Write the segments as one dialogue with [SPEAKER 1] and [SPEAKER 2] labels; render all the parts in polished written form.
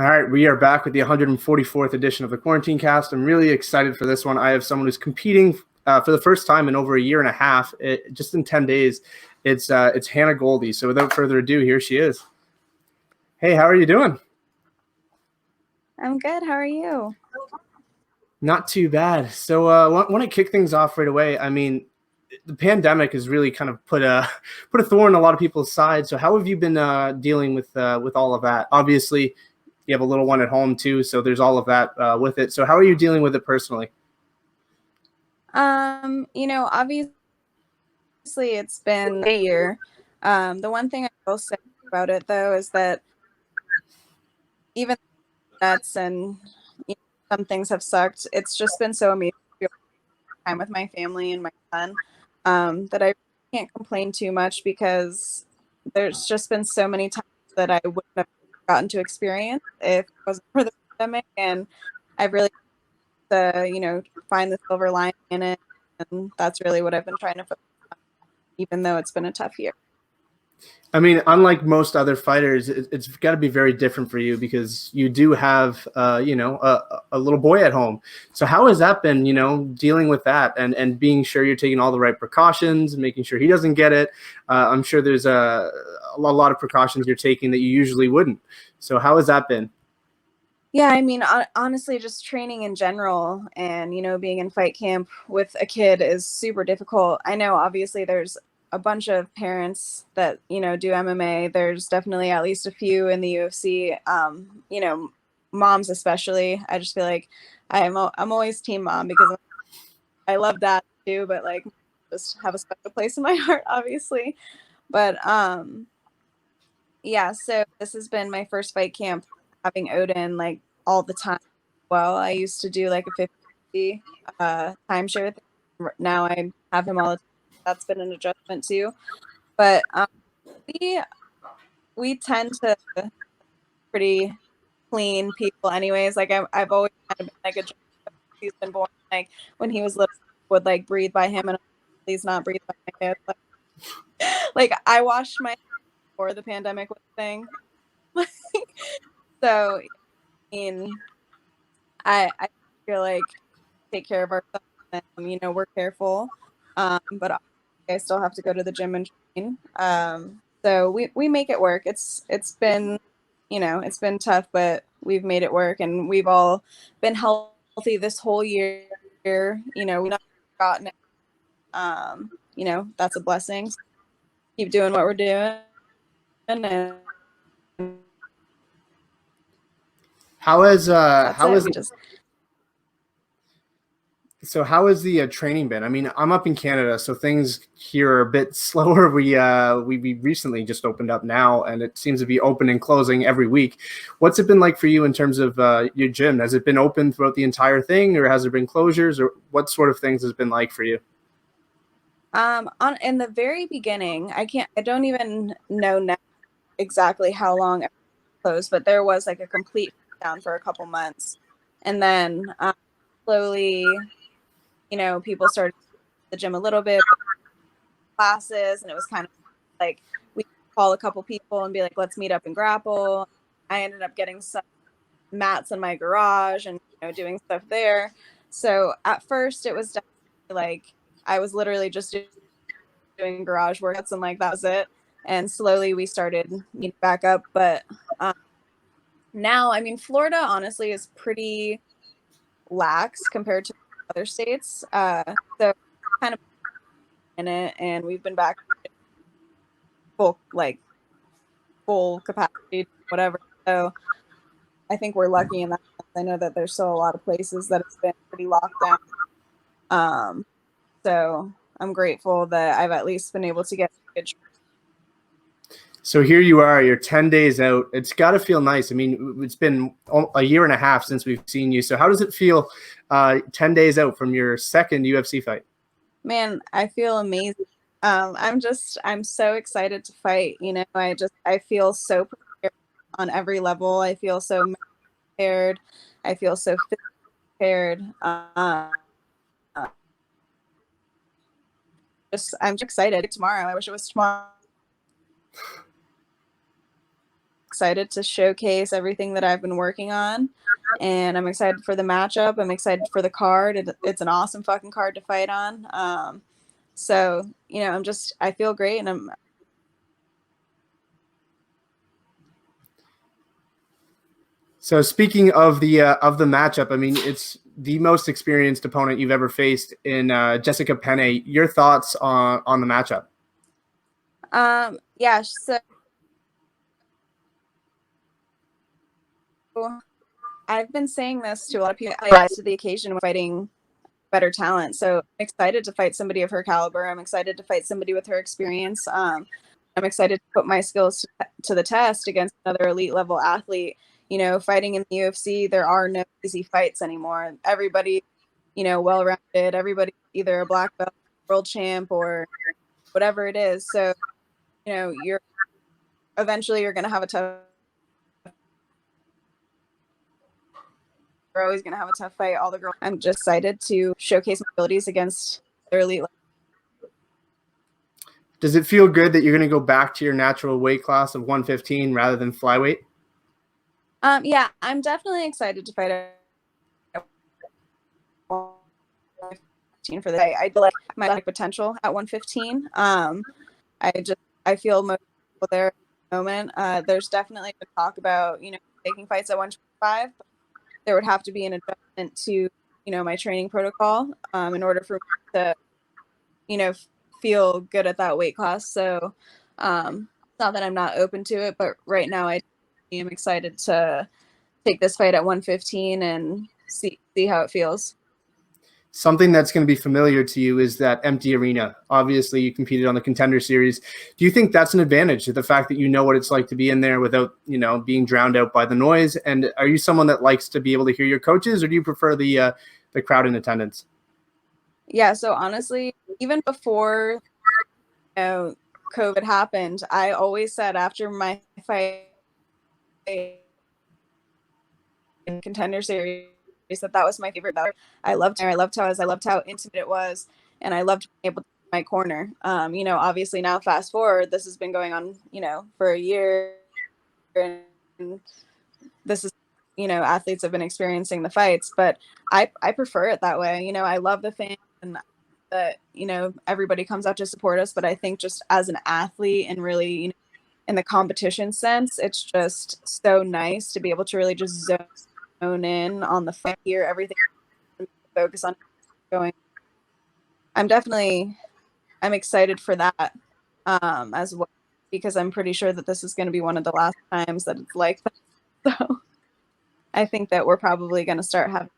[SPEAKER 1] All right, we are back with the 144th edition of the Quarantinecast. I'm really excited for this one. I have someone who's competing for the first time in over a year and a half, just in 10 days. It's Hannah Goldy. So without further ado, here she is. Hey, how are you doing?
[SPEAKER 2] I'm good. How are you?
[SPEAKER 1] Not too bad. So want to kick things off right away. I mean, the pandemic has really kind of put a thorn in a lot of people's side. So how have you been dealing with all of that? Obviously, you have a little one at home too, so there's all of that with it. So how are you dealing with it personally?
[SPEAKER 2] Obviously it's been a year. The one thing I will say about it though is that even nuts and some things have sucked. It's just been so amazing to be able to spend time with my family and my son that I can't complain too much because there's just been so many times that I wouldn't have gotten to experience if it wasn't for the pandemic, and I've really find the silver lining in it, and that's really what I've been trying to focus on, even though it's been a tough year.
[SPEAKER 1] I mean, unlike most other fighters, it's got to be very different for you because you do have, a little boy at home. So how has that been, dealing with that and being sure you're taking all the right precautions and making sure he doesn't get it? I'm sure there's a lot of precautions you're taking that you usually wouldn't. So how has that been?
[SPEAKER 2] Yeah, I mean, honestly, just training in general and, being in fight camp with a kid is super difficult. I know, obviously, there's a bunch of parents that, do MMA. There's definitely at least a few in the UFC, moms especially. I just feel like I'm always team mom because I love that too, but like just have a special place in my heart, obviously. But yeah, so this has been my first fight camp having Odin like all the time. Well, I used to do like a 50 timeshare thing. Now I have him all the time. That's been an adjustment too. But we tend to pretty clean people anyways. Like I've always kind of been like a he's been born like when he was little would like breathe by him and please not breathe by my kid. Like I washed my before the pandemic was a thing. So mean, I feel like take care of ourselves and we're careful. But I still have to go to the gym and train. So we make it work. It's been it's been tough, but we've made it work, and we've all been healthy this whole year. We've not gotten it. That's a blessing. So keep doing what we're doing, and
[SPEAKER 1] How has the training been? I mean, I'm up in Canada, so things here are a bit slower. We recently just opened up now, and it seems to be open and closing every week. What's it been like for you in terms of your gym? Has it been open throughout the entire thing, or has there been closures, or what sort of things has been like for you?
[SPEAKER 2] In the very beginning, I don't even know now exactly how long it closed, but there was like a complete down for a couple months, and then slowly, people started the gym a little bit, classes, and it was kind of like we call a couple people and be like, let's meet up and grapple. I ended up getting some mats in my garage and doing stuff there. So at first it was definitely like I was literally just doing garage workouts and like that was it. And slowly we started meeting back up. But now, I mean, Florida honestly is pretty lax compared to other states. So kind of in it, and we've been back full capacity, whatever. So I think we're lucky in that sense. I know that there's still a lot of places that it's been pretty locked down. So I'm grateful that I've at least been able to get a good.
[SPEAKER 1] So here you are, you're 10 days out. It's got to feel nice. I mean, it's been a year and a half since we've seen you. So how does it feel 10 days out from your second UFC fight?
[SPEAKER 2] Man, I feel amazing. I'm so excited to fight. I feel so prepared on every level. I feel so prepared. I feel so prepared. I'm just excited tomorrow. I wish it was tomorrow. excited to showcase everything that I've been working on. And I'm excited for the matchup. I'm excited for the card. It's an awesome fucking card to fight on. So, you know, I feel great, and I'm.
[SPEAKER 1] So speaking of the matchup, I mean, it's the most experienced opponent you've ever faced in Jessica Penne. Your thoughts on the matchup?
[SPEAKER 2] Yeah, so I've been saying this to a lot of people. I rise to the occasion when fighting better talent. So I'm excited to fight somebody of her caliber. I'm excited to fight somebody with her experience. I'm excited to put my skills to the test against another elite level athlete. You know, fighting in the UFC, there are no easy fights anymore. Everybody, you know, well-rounded. Everybody either a black belt, world champ, or whatever it is. So, you know, you're going to have a tough. We're always going to have a tough fight. All the girls. I'm just excited to showcase my abilities against their elite.
[SPEAKER 1] Does it feel good that you're going to go back to your natural weight class of 115 rather than flyweight?
[SPEAKER 2] Yeah, I'm definitely excited to fight at 115 for the day. I feel like my potential at 115. I feel most people there at the moment. There's definitely been talk about, you know, taking fights at 125. But there would have to be an adjustment to, you know, my training protocol in order for me to, you know, feel good at that weight class. So it's not that I'm not open to it, but right now I am excited to take this fight at 115 and see how it feels.
[SPEAKER 1] Something that's going to be familiar to you is that empty arena. Obviously, you competed on the Contender Series. Do you think that's an advantage, the fact that you know what it's like to be in there without, you know, being drowned out by the noise? And are you someone that likes to be able to hear your coaches, or do you prefer the crowd in attendance?
[SPEAKER 2] Yeah, so honestly, even before, you know, COVID happened, I always said after my fight in Contender Series that was my favorite. I loved her. I loved how intimate it was, and I loved being able to be in my corner. You know, obviously now fast forward, this has been going on, you know, for a year, and this is, you know, athletes have been experiencing the fights, but I prefer it that way. You know, I love the fans and that, you know, everybody comes out to support us, but I think just as an athlete and really, you know, in the competition sense, it's just so nice to be able to really just zone in on the fight, hear everything, focus on going. I'm excited for that as well, because I'm pretty sure that this is going to be one of the last times that it's like that. So I think that we're probably going to start having.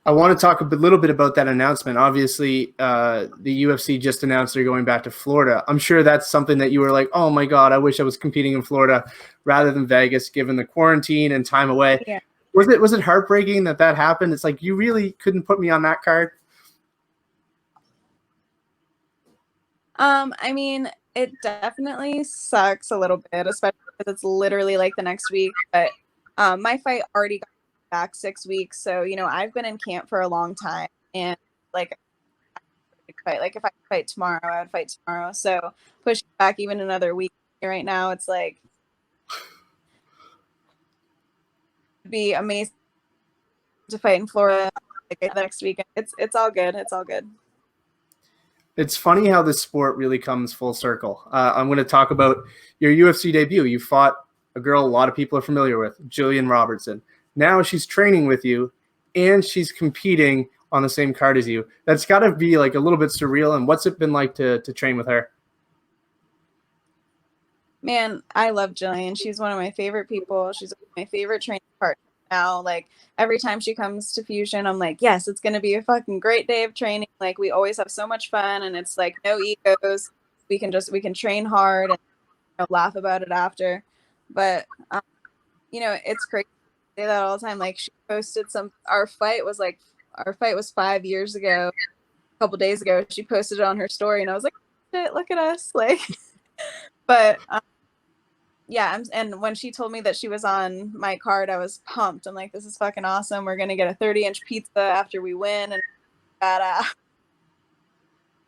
[SPEAKER 1] I want to talk a little bit about that announcement. Obviously, the UFC just announced they're going back to Florida. I'm sure that's something that you were like, oh my God, I wish I was competing in Florida rather than Vegas, given the quarantine and time away.
[SPEAKER 2] Yeah.
[SPEAKER 1] Was it heartbreaking that happened? It's like, you really couldn't put me on that card.
[SPEAKER 2] I mean, it definitely sucks a little bit, especially because it's literally like the next week. But my fight already got back 6 weeks, so you know I've been in camp for a long time, and like fight. Like if I fight tomorrow, I would fight tomorrow. So pushing back even another week right now, it's like it'd be amazing to fight in Florida like the next weekend. It's all good. It's all good.
[SPEAKER 1] It's funny how this sport really comes full circle. I'm going to talk about your UFC debut. You fought a girl a lot of people are familiar with, Jillian Robertson. Now she's training with you, and she's competing on the same card as you. That's got to be like a little bit surreal. And what's it been like to train with her?
[SPEAKER 2] Man, I love Jillian. She's one of my favorite people. She's my favorite training partner now. Like every time she comes to Fusion, I'm like, yes, it's going to be a fucking great day of training. Like we always have so much fun, and it's like no egos. We can train hard and, you know, laugh about it after. But you know, it's crazy. I say that all the time. Like she posted our fight was 5 years ago. A couple days ago, she posted it on her story, and I was like, shit, look at us. Like, but yeah, and when she told me that she was on my card, I was pumped. I'm like, this is fucking awesome. We're gonna get a 30-inch pizza after we win, and badass.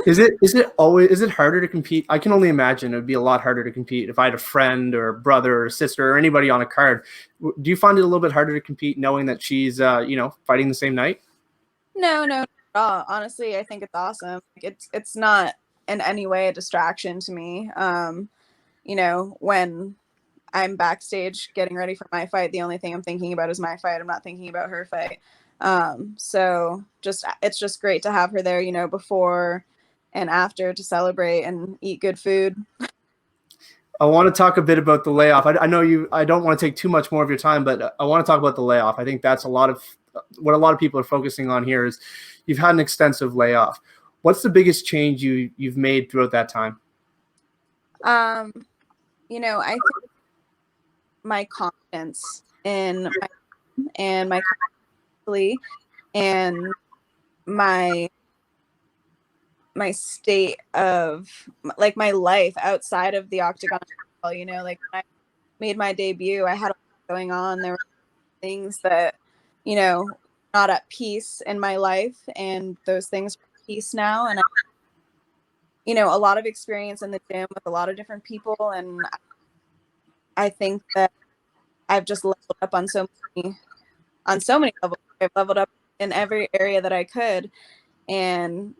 [SPEAKER 1] Is it harder to compete? I can only imagine it would be a lot harder to compete if I had a friend or a brother or sister or anybody on a card. Do you find it a little bit harder to compete knowing that she's fighting the same night?
[SPEAKER 2] No, no, not at all. Honestly, I think it's awesome. It's not in any way a distraction to me. When I'm backstage getting ready for my fight, the only thing I'm thinking about is my fight. I'm not thinking about her fight. So it's just great to have her there, before and after to celebrate and eat good food.
[SPEAKER 1] I want to talk a bit about the layoff. I know you. I don't want to take too much more of your time, but I want to talk about the layoff. I think that's a lot of what a lot of people are focusing on here is you've had an extensive layoff. What's the biggest change you've made throughout that time?
[SPEAKER 2] Um, I think my confidence in my confidence and my state of like my life outside of the octagon. Like when I made my debut, I had a lot going on. There were things that, not at peace in my life, and those things are at peace now. And a lot of experience in the gym with a lot of different people, and I think that I've just leveled up on so many levels. I've leveled up in every area that I could, and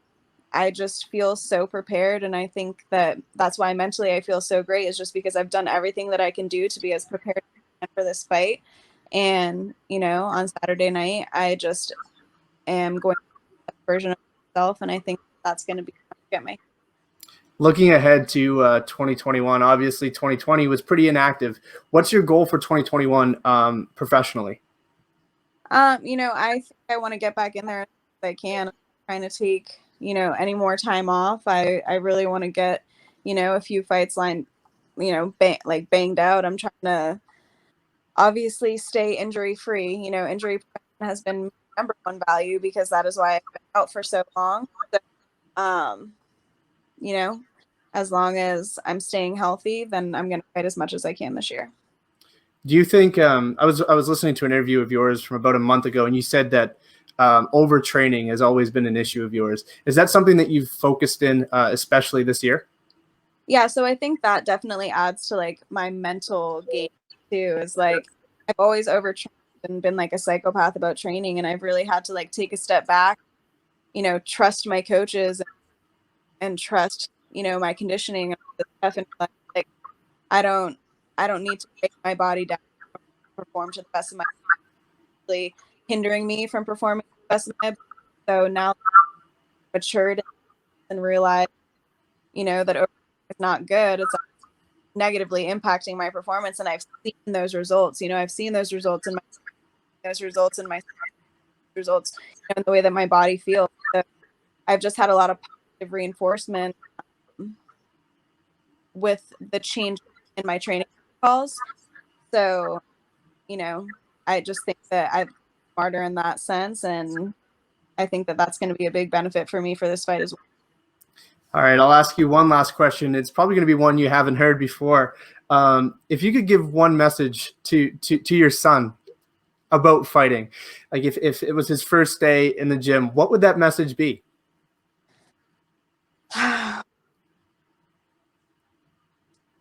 [SPEAKER 2] I just feel so prepared. And I think that that's why mentally I feel so great, is just because I've done everything that I can do to be as prepared for this fight. And, on Saturday night, I just am going to be the best version of myself. And I think that's going to be get me.
[SPEAKER 1] Looking ahead to 2021, obviously 2020 was pretty inactive. What's your goal for 2021 professionally?
[SPEAKER 2] I think I want to get back in there as I can. I'm trying to take, any more time off. I really want to get, a few fights lined, banged out. I'm trying to obviously stay injury free. Injury has been number one value because that is why I've been out for so long. So, as long as I'm staying healthy, then I'm going to fight as much as I can this year.
[SPEAKER 1] Do you think I was listening to an interview of yours from about a month ago, and you said that overtraining has always been an issue of yours. Is that something that you've focused in, especially this year?
[SPEAKER 2] Yeah, so I think that definitely adds to like my mental game too. Is like I've always overtrained and been like a psychopath about training, and I've really had to like take a step back, trust my coaches and trust, my conditioning and all this stuff. And like I don't need to break my body down to perform to the best of my ability, hindering me from performing to the best of my ability. So now I've matured and realized, that it's not good. It's negatively impacting my performance, and I've seen those results. I've seen those results in my results in the way that my body feels. So I've just had a lot of positive reinforcement with the change in my training calls. So, I just think that I'm smarter in that sense, and I think that that's going to be a big benefit for me for this fight as well.
[SPEAKER 1] All right, I'll ask you one last question. It's probably going to be one you haven't heard before. If you could give one message to your son about fighting, like if it was his first day in the gym, what would that message be?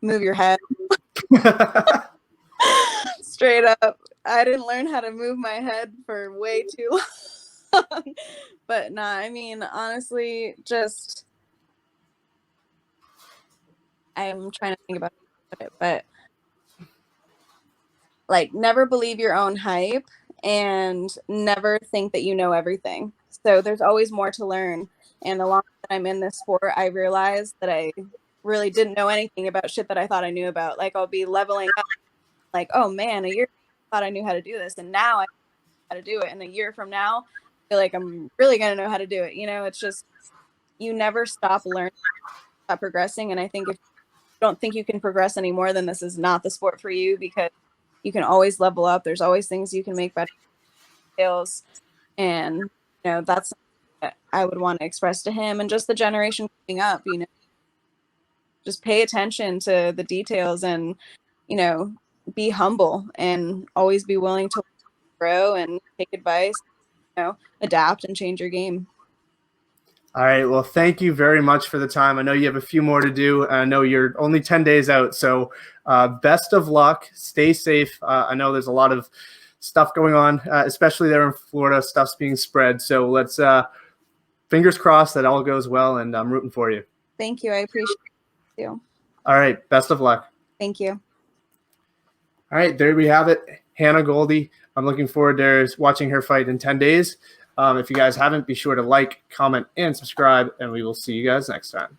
[SPEAKER 2] Move your head. Straight up. I didn't learn how to move my head for way too long. But nah, I mean, honestly, just I'm trying to think about it, but like never believe your own hype and never think that you know everything. So there's always more to learn. And the longer that I'm in this sport, I realized that I really didn't know anything about shit that I thought I knew about. Like I'll be leveling up, like, oh man, a year ago, I thought I knew how to do this, and now I know how to do it. And a year from now, I feel like I'm really gonna know how to do it. It's just you never stop learning, stop progressing. And I think if you don't think you can progress anymore, then this is not the sport for you, because you can always level up. There's always things you can make better skills. And, that's what I would want to express to him and just the generation coming up, just pay attention to the details and, be humble and always be willing to grow and take advice, adapt and change your game.
[SPEAKER 1] All right. Well, thank you very much for the time. I know you have a few more to do. I know you're only 10 days out. So best of luck. Stay safe. I know there's a lot of stuff going on, especially there in Florida. Stuff's being spread. So let's fingers crossed that all goes well, and I'm rooting for you.
[SPEAKER 2] Thank you. I appreciate you.
[SPEAKER 1] All right. Best of luck.
[SPEAKER 2] Thank you.
[SPEAKER 1] All right. There we have it. Hannah Goldy. I'm looking forward to watching her fight in 10 days. If you guys haven't, be sure to like, comment, and subscribe, and we will see you guys next time.